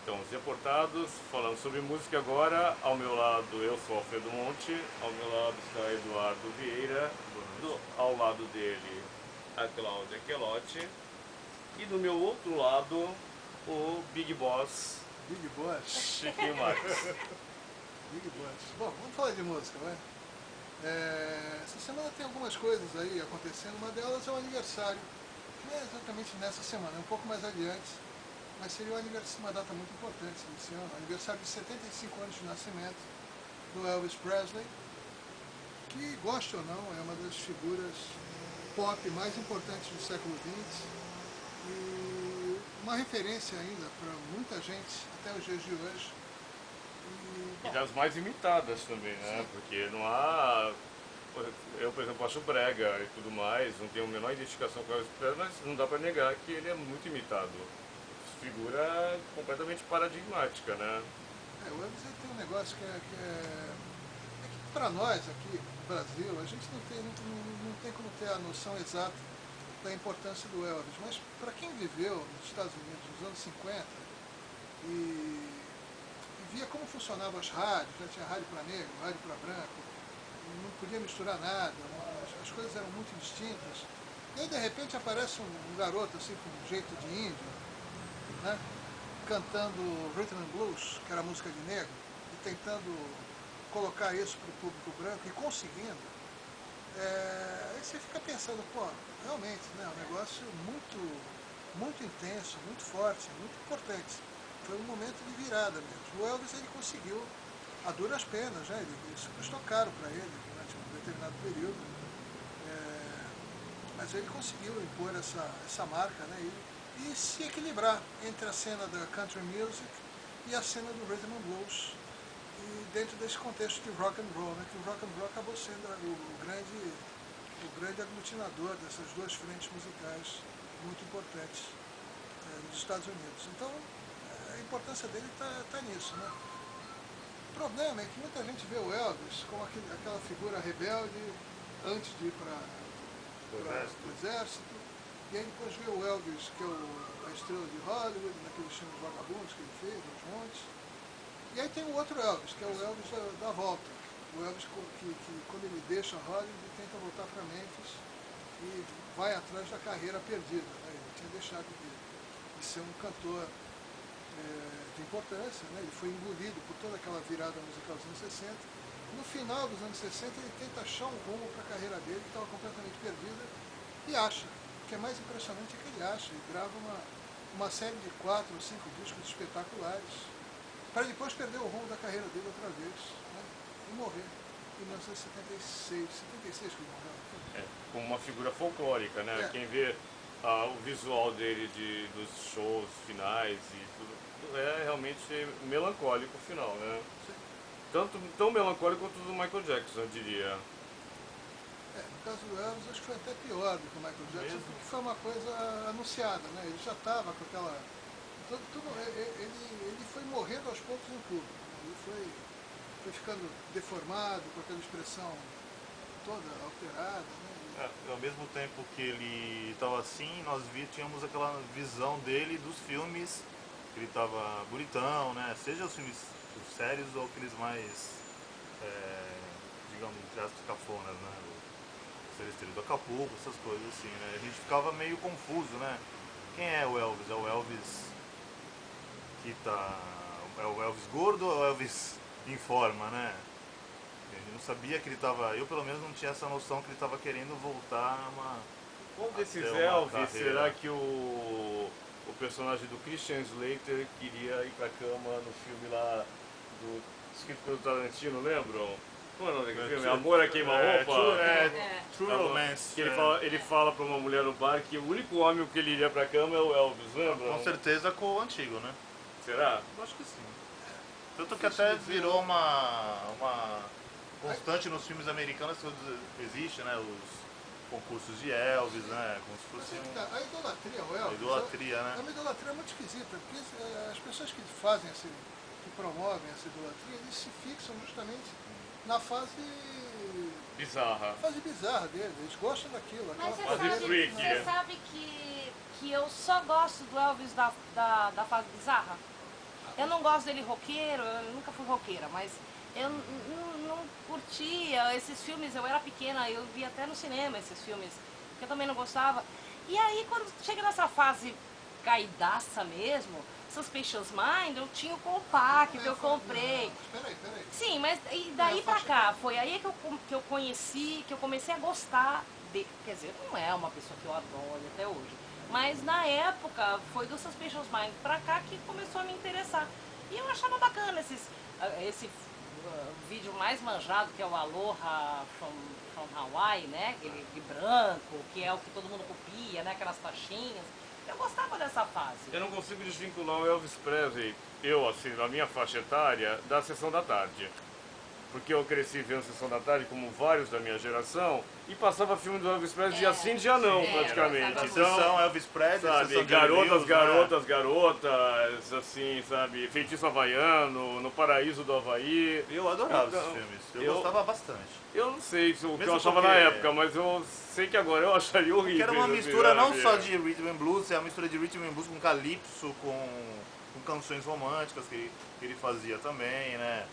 Então, os Deportados, falando sobre música agora, ao meu lado eu sou Alfredo Monte, ao meu lado está Eduardo Vieira, ao lado dele a Cláudia Quelotti e do meu outro lado o Big Boss, Big Boss. Chiquinho Marques. Big Boss. Bom, vamos falar de música, vai? Essa semana tem algumas coisas aí acontecendo, uma delas é o aniversário, que não é exatamente nessa semana, é um pouco mais adiante, mas seria uma data muito importante desse ano, aniversário de 75 anos de nascimento do Elvis Presley, que, goste ou não, é uma das figuras pop mais importantes do século XX e uma referência ainda para muita gente até os dias de hoje. E das mais imitadas também, né? Sim. Porque não há... Eu, por exemplo, acho brega e tudo mais, não tenho a menor identificação com o Elvis Presley, mas não dá pra negar que ele é muito imitado. Figura completamente paradigmática, né? O Elvis tem um negócio que para nós aqui no Brasil, a gente não tem como ter a noção exata da importância do Elvis, mas para quem viveu nos Estados Unidos nos anos 50 e via como funcionavam as rádios, já tinha rádio para negro, rádio para branco, não podia misturar nada, as coisas eram muito distintas, e aí de repente aparece um garoto assim com um jeito de índio, né, cantando Rhythm and Blues, que era música de negro, e tentando colocar isso para o público branco e conseguindo. Aí você fica pensando, pô, realmente, né, um negócio muito intenso, muito forte, muito importante. Foi um momento de virada mesmo. O Elvis ele conseguiu, a duras penas, né, isso custou caro para ele durante um determinado período, mas ele conseguiu impor essa marca, né, e se equilibrar entre a cena da country music e a cena do rhythm and blues, e dentro desse contexto de rock and roll, né, que o rock and roll acabou sendo o grande aglutinador dessas duas frentes musicais muito importantes nos Estados Unidos. Então, a importância dele está nisso, né? O problema é que muita gente vê o Elvis como aquela figura rebelde antes de ir para o exército, e aí depois vê o Elvis, que é a estrela de Hollywood, naqueles filmes vagabundos que ele fez, aos montes. E aí tem o outro Elvis, que é o Elvis da volta. O Elvis que quando ele deixa Hollywood, ele tenta voltar para Memphis e vai atrás da carreira perdida, né? Ele tinha deixado de ser um cantor de importância, né? Ele foi engolido por toda aquela virada musical dos anos 60. No final dos anos 60 ele tenta achar um rumo para a carreira dele, que estava completamente perdida, e acha. O que é mais impressionante é que ele acha, e grava uma série de 4 ou 5 discos espetaculares, para depois perder o rumo da carreira dele outra vez, né? E morrer em 1976, 76 que ele morreu. Como uma figura folclórica, né? Quem vê o visual dele dos shows finais e tudo, é realmente melancólico o final, né? Sim. Tão melancólico quanto o do Michael Jackson, eu diria. No caso do Elvis, acho que foi até pior do que o Michael Jackson, porque foi uma coisa anunciada, né? Ele já estava com aquela... Ele foi morrendo aos poucos em público, né? Ele foi ficando deformado, com aquela expressão toda alterada, né? Ao mesmo tempo que ele estava assim, nós tínhamos aquela visão dele dos filmes, que ele estava bonitão, né? Seja os filmes sérios ou aqueles mais, digamos, cafonas, né? O Celesteiro do Acapulco, essas coisas assim, né? A gente ficava meio confuso, né? Quem é o Elvis? É o Elvis que tá... É o Elvis gordo ou é o Elvis em forma, né? Ele não sabia que ele estava... Eu, pelo menos, não tinha essa noção que ele estava querendo voltar a uma... Qual desses Elvis será que o personagem do Christian Slater queria ir pra cama no filme lá, escrito pelo Tarantino, lembram? Como é o nome daquele filme? Amor a Queima-Roupa? True Romance. Que ele fala pra uma mulher no bar que o único homem que ele iria pra cama é o Elvis, lembra? Com certeza com o antigo, né? Será? Eu acho que sim. Tanto que até virou uma constante nos filmes americanos, que existe, né? Os concursos de Elvis, né? Como se fosse a idolatria ao Elvis, idolatria, né? É uma idolatria muito esquisita, porque as pessoas que fazem que promovem essa idolatria, eles se fixam justamente na fase bizarra dele, eles gostam daquilo. Mas você sabe que eu só gosto do Elvis da fase bizarra? Eu não gosto dele roqueiro, eu nunca fui roqueira, mas eu não curtia esses filmes, eu era pequena, eu via até no cinema esses filmes, que eu também não gostava. E aí quando chega nessa fase caidaça mesmo, Suspicious Mind, eu tinha o compacto, eu comprei. Peraí. Sim, mas e daí pra cá, foi aí que eu conheci, que eu comecei a gostar de. Quer dizer, não é uma pessoa que eu adoro até hoje. Mas na época, foi do Suspicious Mind pra cá que começou a me interessar. E eu achava bacana esse vídeo mais manjado, que é o Aloha from Hawaii, né? Aquele de branco, que é o que todo mundo copia, né? Aquelas taxinhas. Eu gostava dessa fase. Eu não consigo desvincular o Elvis Presley, eu assim, na minha faixa etária, da Sessão da Tarde. Porque eu cresci vendo Sessão da Tarde, como vários da minha geração, e passava filme do Elvis Presley dia sim, dia não, praticamente. A Então, sessão Elvis Presley, sabe, sessão garotas, assim, sabe, Feitiço Havaiano, No Paraíso do Havaí. Eu adorava Então, esses filmes, eu gostava bastante. Eu não sei o que Mesmo eu achava porque- na época, mas eu sei que agora eu acharia horrível. Que era uma assim, mistura não sabe? só de rhythm and blues, é uma mistura de rhythm and blues com calypso, com canções românticas que ele fazia também, né?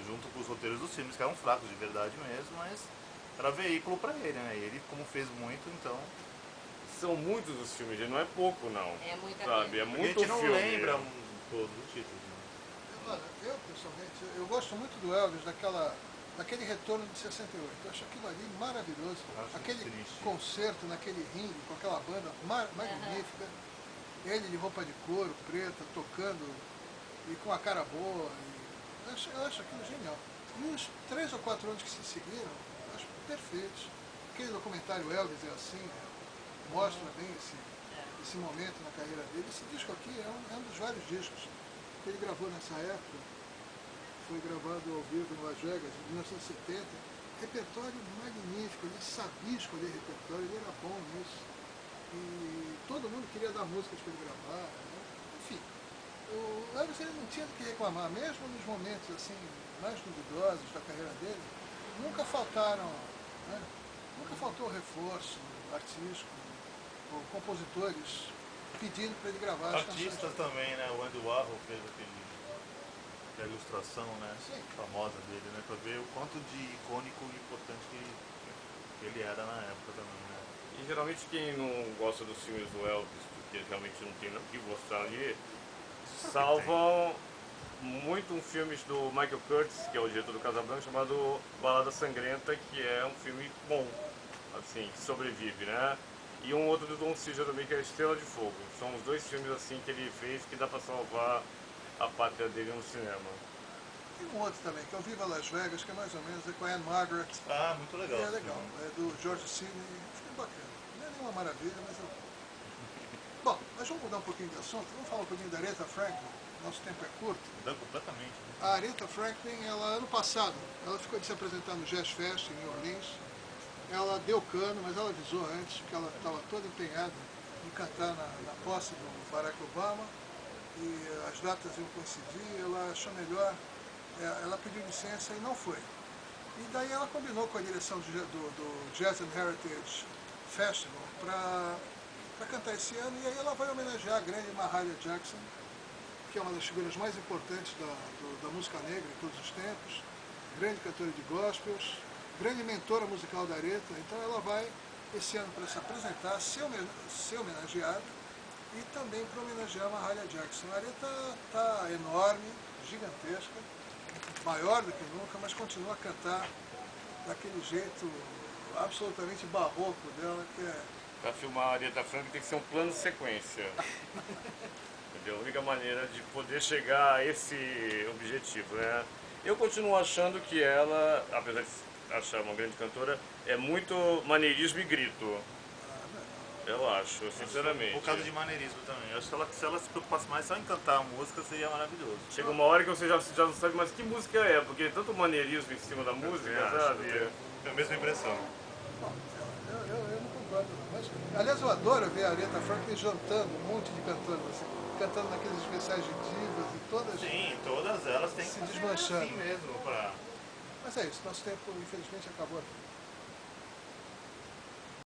Junto com os roteiros dos filmes, que eram fracos de verdade mesmo, mas era veículo pra ele, né? E ele, como fez muito, então... São muitos os filmes, gente, não é pouco não. É muita sabe? coisa. É A muito gente não filme. lembra todos os títulos, né? Olha, eu pessoalmente, eu gosto muito do Elvis, daquele retorno de 68. Eu acho aquilo ali maravilhoso. Acho Aquele triste. concerto naquele ringue com aquela banda magnífica. Ele de roupa de couro, preta, tocando e com a cara boa. Eu acho aquilo genial. E os 3 ou 4 anos que se seguiram, eu acho perfeitos. Aquele documentário Elvis é assim, né? Mostra bem esse momento na carreira dele. Esse disco aqui é um dos vários discos que ele gravou nessa época. Foi gravado ao vivo em Las Vegas em 1970. Repertório magnífico, ele sabia escolher repertório, ele era bom nisso. E todo mundo queria dar músicas para ele gravar. Né? Enfim, o Elvis ele não tinha do que reclamar, mesmo nos momentos assim, mais duvidosos da carreira dele, nunca faltaram, né? Nunca faltou reforço artístico, ou compositores pedindo para ele gravar as canções. Artistas também, né? O Andy Warhol fez aquela ilustração, né? Sim. Famosa dele, né? Pra ver o quanto de icônico e importante que ele era na época também, né? E geralmente quem não gosta dos filmes do Elvis, porque realmente não tem o que gostar ali, salvam muito um filme do Michael Curtis, que é o diretor do Casablanca, chamado Balada Sangrenta, que é um filme bom, assim, que sobrevive, né? E um outro do Don Siegel também, que é Estrela de Fogo. São os dois filmes assim que ele fez que dá pra salvar a pátria dele no cinema. Tem um outro também, que é o Viva Las Vegas, que é mais ou menos com a Anne Margaret. Ah, muito legal. E é esse legal, filme. é do George Sidney, filme bacana. Não é nenhuma maravilha, mas é bom. Mas vamos mudar um pouquinho de assunto, vamos falar um pouquinho da Aretha Franklin, nosso tempo é curto. Mudando completamente. Né? A Aretha Franklin, ela, ano passado, ela ficou de se apresentar no Jazz Fest em New Orleans. Ela deu cano, mas ela avisou antes, porque ela estava toda empenhada em cantar na posse do Barack Obama, e as datas iam coincidir, ela achou melhor, ela pediu licença e não foi. E daí ela combinou com a direção do Jazz and Heritage Festival para cantar esse ano, e aí ela vai homenagear a grande Mahalia Jackson, que é uma das figuras mais importantes da música negra em todos os tempos, grande cantora de gospels, grande mentora musical da Aretha. Então ela vai esse ano para se apresentar, ser homenageada e também para homenagear a Mahalia Jackson. A Aretha está enorme, gigantesca, maior do que nunca, mas continua a cantar daquele jeito absolutamente barroco dela, que é... Para filmar a Aretha Franklin tem que ser um plano de sequência. Entendeu? A única maneira de poder chegar a esse objetivo, né? Eu continuo achando que ela, apesar de achar uma grande cantora, é muito maneirismo e grito. Eu acho, sinceramente. Por causa de maneirismo também. Eu acho que se ela se preocupasse mais só em cantar a música, seria maravilhoso. Chega uma hora que você já não sabe mais que música é, porque é tanto maneirismo em cima da música, sabe? Tenho a mesma impressão. Bom, eu não concordo, não. Mas, aliás, eu adoro ver a Aretha Franklin jantando um monte de cantores, assim, cantando naqueles especiais de divas e todas... Sim, todas elas têm Se que ser desmanchando. assim mesmo. Mas é isso, nosso tempo infelizmente acabou aqui.